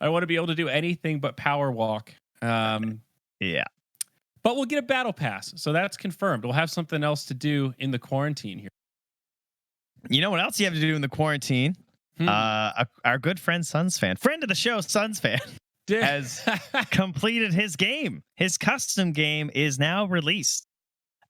I want to be able to do anything but power walk. Yeah. But we'll get a battle pass, so that's confirmed. We'll have something else to do in the quarantine here. You know what else you have to do in the quarantine? Our good friend sunsfan, friend of the show, sunsfan, has completed his game. His custom game is now released.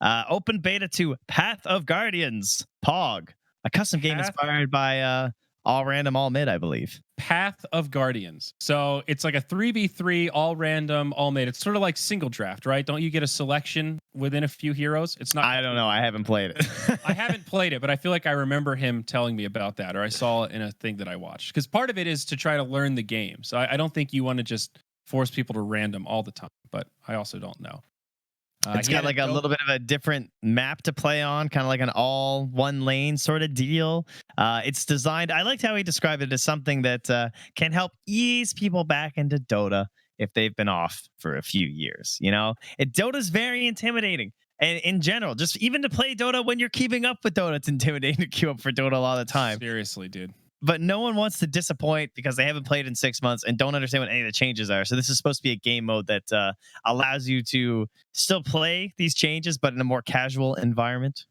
Open beta to Path of Guardians, POG, a custom game inspired by All Random, All Mid, I believe. Path of Guardians. So it's like a 3v3, all random, all mid. It's sort of like single draft, right? Don't you get a selection within a few heroes? It's not. I don't know. I haven't played it. I haven't played it, but I feel like I remember him telling me about that, or I saw it in a thing that I watched. Because part of it is to try to learn the game. So I don't think you want to just force people to random all the time, but I also don't know. It's got like a little bit of a different map to play on, kind of like an all one lane sort of deal. It's designed, I liked how he described it as something that can help ease people back into Dota if they've been off for a few years. Dota's very intimidating. And in general, just even to play Dota when you're keeping up with Dota, it's intimidating to queue up for Dota a lot of the time. Seriously, dude. But no one wants to disappoint because they haven't played in 6 months and don't understand what any of the changes are. So this is supposed to be a game mode that allows you to still play these changes, but in a more casual environment.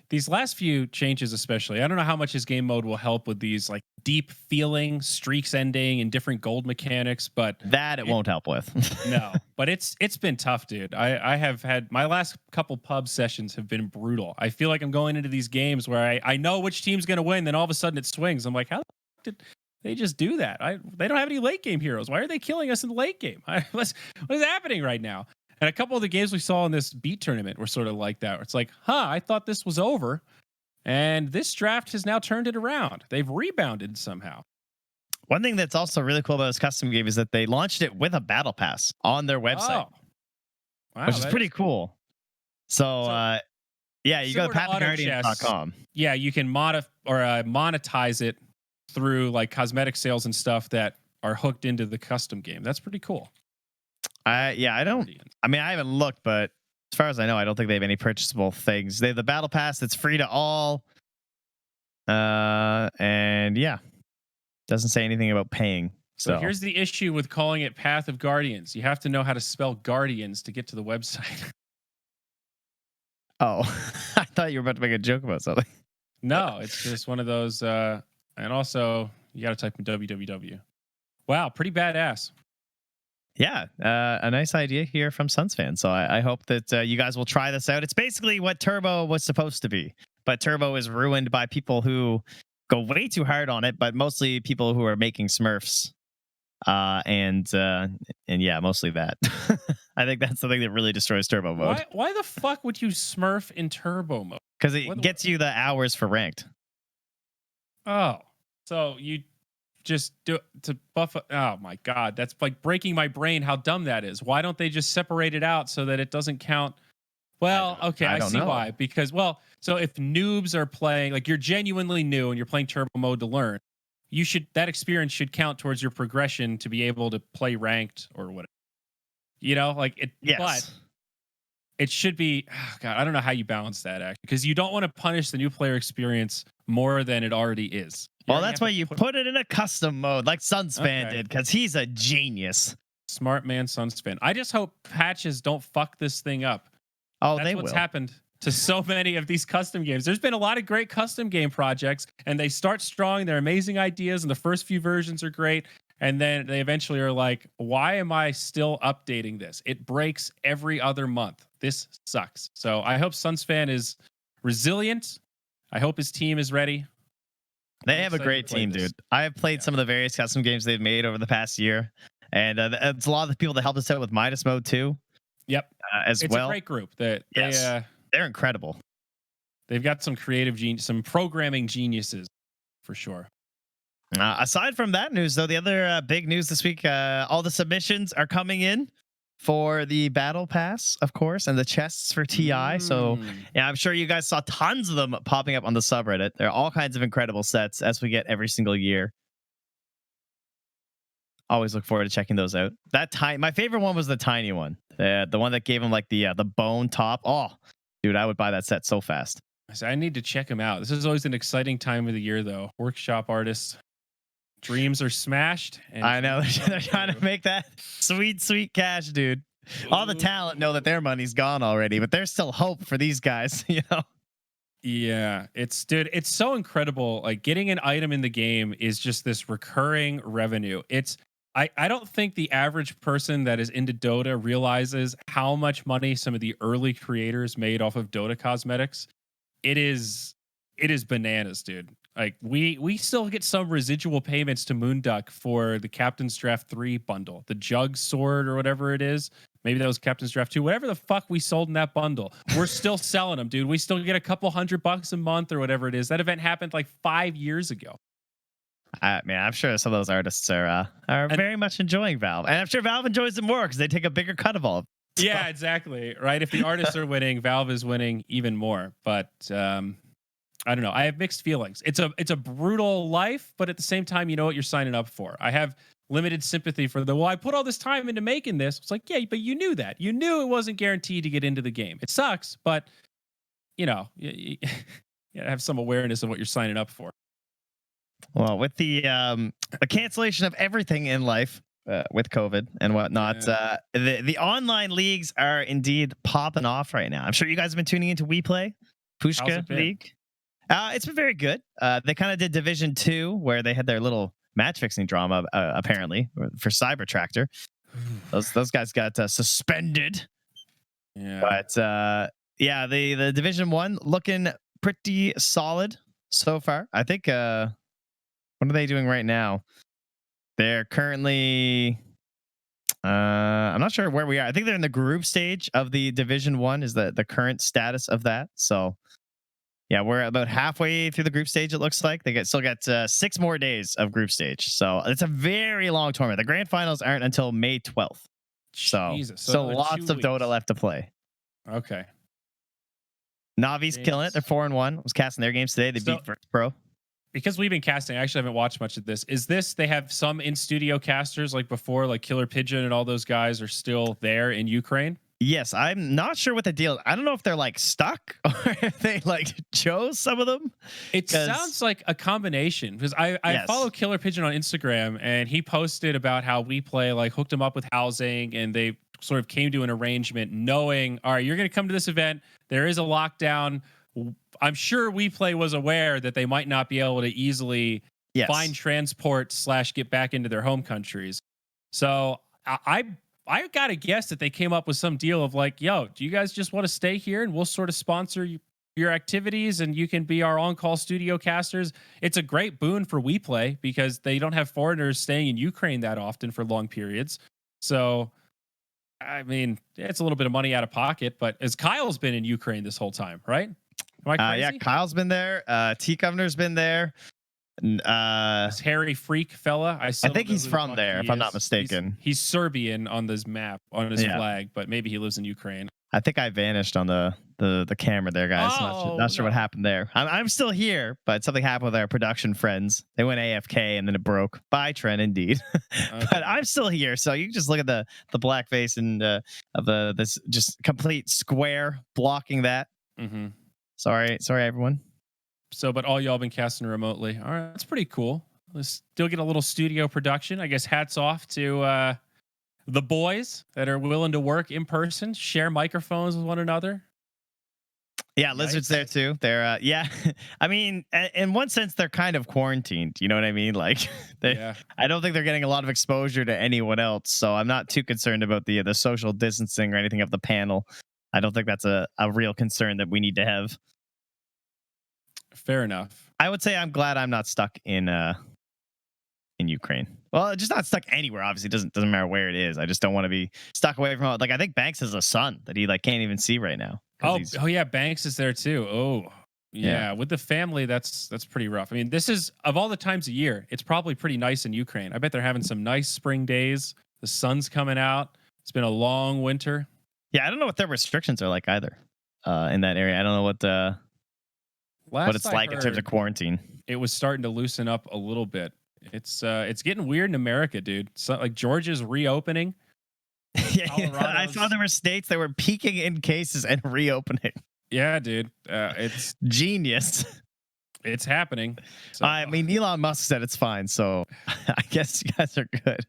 These last few changes, especially, I don't know how much his game mode will help with these like deep feeling, streaks ending, and different gold mechanics, but that it won't help with. No, but it's been tough, dude. I have had my last couple pub sessions have been brutal. I feel like I'm going into these games where I know which team's going to win, then all of a sudden it swings. I'm like, how did they just do that? They don't have any late game heroes. Why are they killing us in the late game? What is happening right now? And a couple of the games we saw in this beat tournament were sort of like that. Where it's like, I thought this was over. And this draft has now turned it around. They've rebounded somehow. One thing that's also really cool about this custom game is that they launched it with a battle pass on their website, wow, which is pretty cool. So yeah, you go to pathofguardians.com. Yeah, you can monetize it through like cosmetic sales and stuff that are hooked into the custom game. That's pretty cool. I haven't looked, but as far as I know, I don't think they have any purchasable things. They have the battle pass that's free to all. And yeah, doesn't say anything about paying. So here's the issue with calling it Path of Guardians. You have to know how to spell Guardians to get to the website. Oh, I thought you were about to make a joke about something. No, it's just one of those. And also, you got to type in www. Wow, pretty badass. Yeah, a nice idea here from sunsfan. So I hope that you guys will try this out. It's basically what Turbo was supposed to be, but Turbo is ruined by people who go way too hard on it, but mostly people who are making Smurfs. And yeah, mostly that. I think that's the thing that really destroys Turbo mode. Why the fuck would you Smurf in Turbo mode? Because it gets you the hours for ranked. Oh, so you just do it to buff. Oh my god, that's like breaking my brain. How dumb that is. Why don't they just separate it out so that it doesn't count? Well, okay, I see why. Because so if noobs are playing, like you're genuinely new and you're playing Turbo mode to learn, that experience should count towards your progression to be able to play ranked or whatever. Like it. Yes. But it should be. Oh god, I don't know how you balance that actually, because you don't want to punish the new player experience more than it already is. Well, that's why you put it in a custom mode like Sunsfan did, because he's a genius. Smart man, sunsfan. I just hope patches don't fuck this thing up. Oh, That's they what's will. happened to so many of these custom games. There's been a lot of great custom game projects, and they start strong. They're amazing ideas, and the first few versions are great. And then they eventually are like, why am I still updating this? It breaks every other month. This sucks. So I hope sunsfan is resilient. I hope his team is ready. They I'm have a excited great to play team, this. dude. I have played Yeah. some of the various custom games they've made over the past year, and it's a lot of the people that helped us out with Midas Mode too, Yep. as It's well. a great group. They Yes. They're incredible. they've got some creative genius, some programming geniuses for sure. Aside from that news, though, the other big news this week, all the submissions are coming in for the Battle Pass, of course, and the chests for TI. So, yeah, I'm sure you guys saw tons of them popping up on the subreddit. There are all kinds of incredible sets as we get every single year. Always look forward to checking those out. My favorite one was the tiny one, the one that gave him like the bone top. Oh, dude, I would buy that set so fast. I need to check them out. This is always an exciting time of the year, though. Workshop artists, dreams are smashed. And I know they're trying to make that sweet cash, dude. All the talent know that their money's gone already, but there's still hope for these guys, you know. Yeah, it's so incredible. Like getting an item in the game is just this recurring revenue. I don't think the average person that is into Dota realizes how much money some of the early creators made off of Dota cosmetics. It is bananas, dude. Like we still get some residual payments to Moonduck for the Captain's Draft 3 bundle, the Jug Sword or whatever it is. Maybe that was Captain's Draft 2. Whatever the fuck we sold in that bundle, we're still selling them, dude. We still get a couple $100 a month or whatever it is. That event happened like 5 years ago. Man, I'm sure some of those artists are very much enjoying Valve, and I'm sure Valve enjoys it more because they take a bigger cut of all. Yeah, exactly. Right. If the artists are winning, Valve is winning even more. But I don't know. I have mixed feelings. It's a brutal life, but at the same time, you know what you're signing up for. I have limited sympathy for I put all this time into making this. It's like, yeah, but you knew that. You knew it wasn't guaranteed to get into the game. It sucks, but you know, you have some awareness of what you're signing up for. Well, with the cancellation of everything in life, with COVID and whatnot, the online leagues are indeed popping off right now. I'm sure you guys have been tuning into WePlay, Pushka League. It's been very good. They kind of did Division 2 where they had their little match fixing drama, apparently for Cyber Tractor. Those guys got suspended. Yeah, but yeah, the Division 1 looking pretty solid so far. I think. What are they doing right now? They're currently, I'm not sure where we are. I think they're in the group stage of the Division 1 is the current status of that. So yeah, we're about halfway through the group stage. It looks like they still got 6 more days of group stage. So it's a very long tournament. The grand finals aren't until May 12th. So Jesus. so lots of Dota left to play. Okay. Navi's killing it. They're 4-1. Was casting their games today. They beat First Pro. Because we've been casting, I actually haven't watched much of this. Is this, they have some in studio casters like before, like Killer Pigeon and all those guys are still there in Ukraine? Yes, I'm not sure what the deal is. I don't know if they're like stuck or if they like chose some of them. It sounds like a combination because I follow Killer Pigeon on Instagram and he posted about how WePlay like hooked him up with housing and they sort of came to an arrangement knowing, all right, you're going to come to this event. There is a lockdown. I'm sure WePlay was aware that they might not be able to easily find transport / get back into their home countries. So I gotta guess that they came up with some deal of like, yo, do you guys just want to stay here and we'll sort of sponsor your activities and you can be our on-call studio casters. It's a great boon for WePlay because they don't have foreigners staying in Ukraine that often for long periods. So I mean, it's a little bit of money out of pocket, but as Kyle's been in Ukraine this whole time, right? Am I crazy? Yeah, Kyle's been there. T Governor's been there. This hairy freak fella. I think he's from there, if I'm not mistaken. He's Serbian on this map, on his flag, but maybe he lives in Ukraine. I think I vanished on the camera there, guys. Not sure what happened there. I'm still here, but something happened with our production friends. They went AFK and then it broke. Bye, Trent, indeed. Okay. But I'm still here, so you can just look at the black face and of this just complete square blocking that. Mm-hmm. Sorry, everyone. So, but all y'all been casting remotely. All right, that's pretty cool. Let's still get a little studio production. I guess hats off to the boys that are willing to work in person, share microphones with one another. Yeah, Lizard's there too. They're yeah. I mean, in one sense, they're kind of quarantined. You know what I mean? Like, Yeah. I don't think they're getting a lot of exposure to anyone else. So I'm not too concerned about the social distancing or anything of the panel. I don't think that's a real concern that we need to have. Fair enough. I would say I'm glad I'm not stuck in Ukraine. Well, just not stuck anywhere. Obviously, doesn't matter where it is. I just don't want to be stuck away from home. Like, I think Banks has a son that he like can't even see right now. Oh yeah, Banks is there too. Oh yeah, with the family, that's pretty rough. I mean, this is of all the times a year, it's probably pretty nice in Ukraine. I bet they're having some nice spring days. The sun's coming out. It's been a long winter. Yeah, I don't know what their restrictions are like either in that area. I don't know what it's like in terms of quarantine. It was starting to loosen up a little bit. It's getting weird in America, dude. So, like, Georgia's reopening. Yeah, I saw there were states that were peaking in cases and reopening. Yeah, dude. It's genius. It's happening. So, I mean, Elon Musk said it's fine, so I guess you guys are good.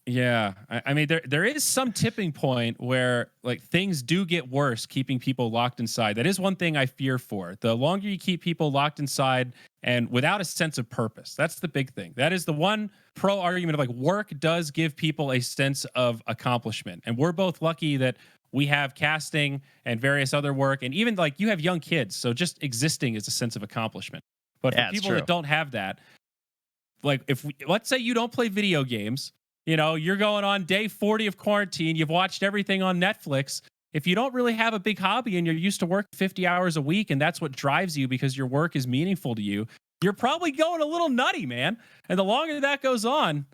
Yeah, I mean, there is some tipping point where like things do get worse, keeping people locked inside. That is one thing I fear for. The longer you keep people locked inside and without a sense of purpose, that's the big thing. That is the one pro argument of like work does give people a sense of accomplishment. And we're both lucky that we have casting and various other work. And even like you have young kids. So just existing is a sense of accomplishment. But for people that don't have that, like let's say you don't play video games. You know, you're going on day 40 of quarantine. You've watched everything on Netflix. If you don't really have a big hobby and you're used to work 50 hours a week and that's what drives you because your work is meaningful to you, you're probably going a little nutty, man. And the longer that goes on,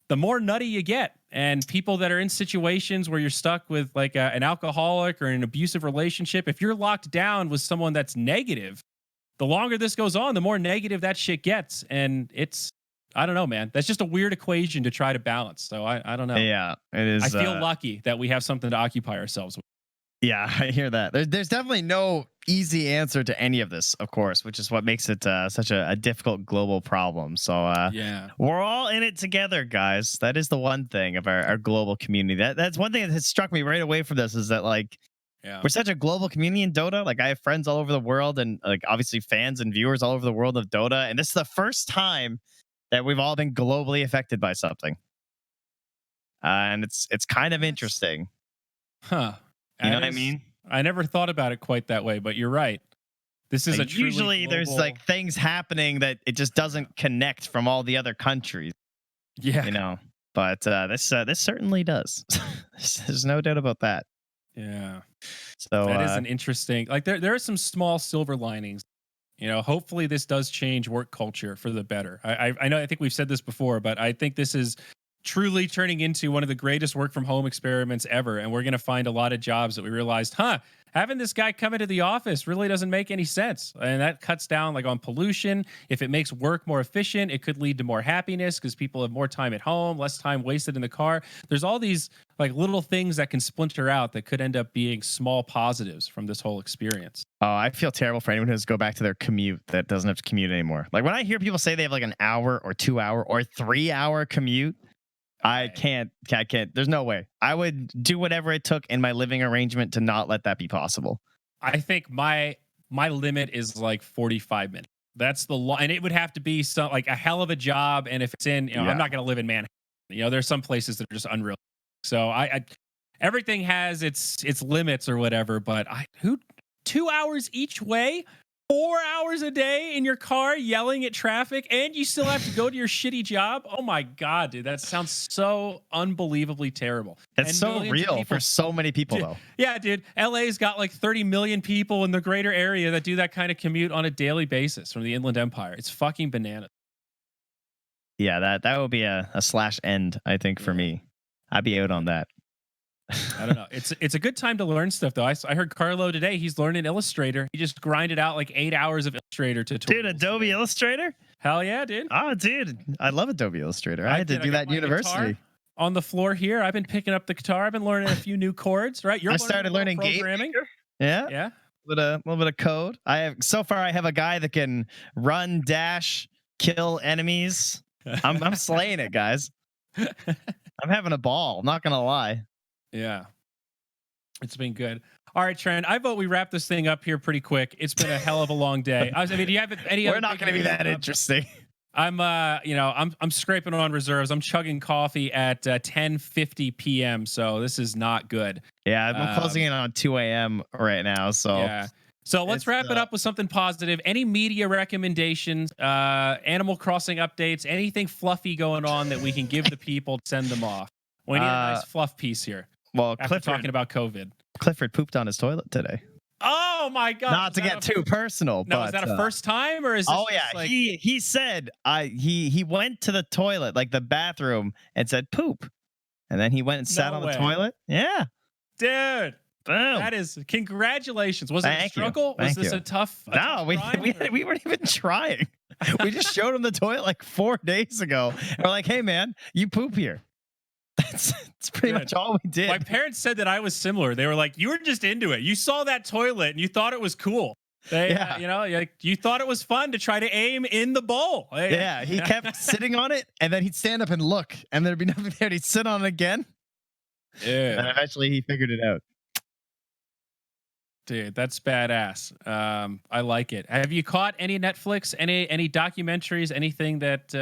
the more nutty you get. And people that are in situations where you're stuck with like an alcoholic or an abusive relationship, if you're locked down with someone that's negative, the longer this goes on, the more negative that shit gets. And I don't know, man. That's just a weird equation to try to balance. So I don't know. Yeah, it is. I feel lucky that we have something to occupy ourselves with. Yeah, I hear that. There's definitely no easy answer to any of this, of course, which is what makes it such a difficult global problem. So yeah, we're all in it together, guys. That is the one thing of our global community. That's one thing that has struck me right away from this is that like we're such a global community in Dota. Like I have friends all over the world and like obviously fans and viewers all over the world of Dota. And this is the first time that we've all been globally affected by something. And it's kind of interesting. Huh. You know what I mean? I never thought about it quite that way, but you're right. This is like, usually there's like things happening that it just doesn't connect from all the other countries. Yeah. You know, but this certainly does. There's no doubt about that. Yeah. So that is an interesting, like there are some small silver linings. You know, hopefully this does change work culture for the better. I know, I think we've said this before, but I think this is truly turning into one of the greatest work from home experiments ever. And we're going to find a lot of jobs that we realized, having this guy come into the office really doesn't make any sense. And that cuts down like on pollution. If it makes work more efficient, it could lead to more happiness because people have more time at home, less time wasted in the car. There's all these like little things that can splinter out that could end up being small positives from this whole experience. Oh, I feel terrible for anyone who has to go back to their commute that doesn't have to commute anymore. Like when I hear people say they have like an hour or 2 hour or 3 hour commute, I can't. There's no way. I would do whatever it took in my living arrangement to not let that be possible. I think my limit is like 45 minutes. That's the and it would have to be some like a hell of a job. And if it's in, you know, I'm not going to live in Manhattan. You know, there's some places that are just unreal. So I everything has its limits or whatever. But 2 hours each way, 4 hours a day in your car yelling at traffic, and you still have to go to your shitty job. Oh my God, dude, that sounds so unbelievably terrible. It's so real for so many people, though. Yeah, dude. LA's got like 30 million people in the greater area that do that kind of commute on a daily basis from the Inland Empire. It's fucking bananas. Yeah, that would be a slash end, I think, for me. I'd be out on that. I don't know. It's a good time to learn stuff, though. I heard Carlo today. He's learning Illustrator. He just grinded out like 8 hours of Illustrator tutorials. Dude, Adobe Illustrator? Hell yeah, dude. Oh, dude. I love Adobe Illustrator. I had to do that in university. On the floor here, I've been picking up the guitar. I've been learning a few new chords, right? I started learning programming. Yeah. Yeah. A little bit of code. I have a guy that can run, dash, kill enemies. I'm slaying it, guys. I'm having a ball. I'm not gonna lie. Yeah. It's been good. All right, Trent. I vote we wrap this thing up here pretty quick. It's been a hell of a long day. I mean, do you have any? We're not gonna be that interesting. I'm I'm scraping on reserves. I'm chugging coffee at 10:50 p.m. So this is not good. Yeah, I'm closing in on 2 a.m. right now. So yeah. So let's wrap it up with something positive. Any media recommendations, Animal Crossing updates, anything fluffy going on that we can give the people to send them off? We need a nice fluff piece here. Well, after talking about COVID. Clifford pooped on his toilet today. Oh my God! Not to get too personal, no, but is that a first time or is? This like... he said he went to the toilet, like the bathroom, and said poop, and then he went and sat on the toilet. Yeah, dude. Boom. That is congratulations. Was it a struggle? Was this a tough? No, we weren't even trying. We just showed him the toilet like 4 days ago. And we're like, hey man, you poop here. That's pretty much all we did. My parents said that I was similar. They were like, you were just into it. You saw that toilet and you thought it was cool. You thought it was fun to try to aim in the bowl. Yeah, he kept sitting on it, and then he'd stand up and look, and there'd be nothing there. And he'd sit on it again. Yeah. And eventually he figured it out. Dude, that's badass. I like it. Have you caught any Netflix, any documentaries, anything that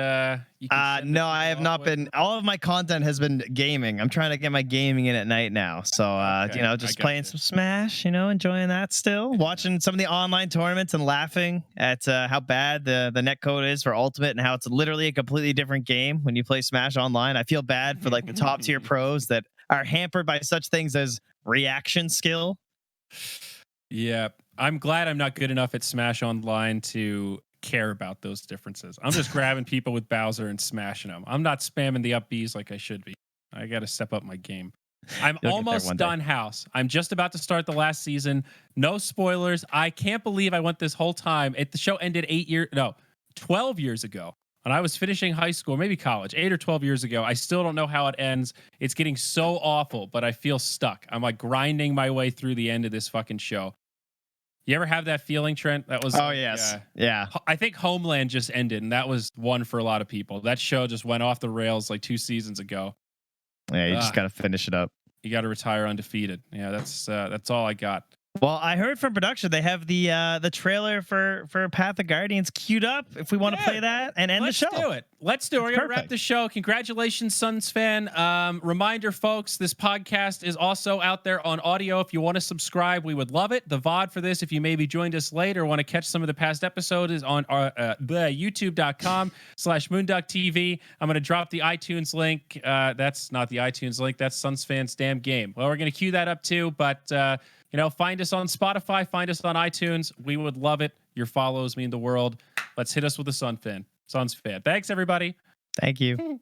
you can no, I have not been. All of my content has been gaming. I'm trying to get my gaming in at night now. So just playing some Smash, enjoying that still. Watching some of the online tournaments and laughing at how bad the netcode is for Ultimate and how it's literally a completely different game when you play Smash online. I feel bad for like the top tier pros that are hampered by such things as reaction skill. Yeah, I'm glad I'm not good enough at Smash Online to care about those differences. I'm just grabbing people with Bowser and smashing them. I'm not spamming the up Bs like I should be. I got to step up my game. I'm almost done House. I'm just about to start the last season. No spoilers. I can't believe I went this whole time. The show ended 12 years ago. When I was finishing high school, maybe college, 8 or 12 years ago. I still don't know how it ends. It's getting so awful, but I feel stuck. I'm like grinding my way through the end of this fucking show. You ever have that feeling, Trent? That was yes. Yeah. I think Homeland just ended, and that was one for a lot of people. That show just went off the rails like 2 seasons ago. Yeah, you just got to finish it up. You got to retire undefeated. Yeah, that's all I got. Well, I heard from production they have the trailer for Path of Guardians queued up. If we want to play that and end the show, Let's do it. We're gonna wrap the show. Congratulations, Suns fan. Reminder, folks, this podcast is also out there on audio. If you want to subscribe, we would love it. The VOD for this, if you maybe joined us late or want to catch some of the past episodes, is on our youtube.com/moonducktv. I'm gonna drop the iTunes link. That's not the iTunes link. That's Suns fans damn game. Well, we're gonna queue that up too, but. Find us on Spotify, find us on iTunes. We would love it. Your follows mean the world. Let's hit us with a Suns fan. Thanks, everybody. Thank you.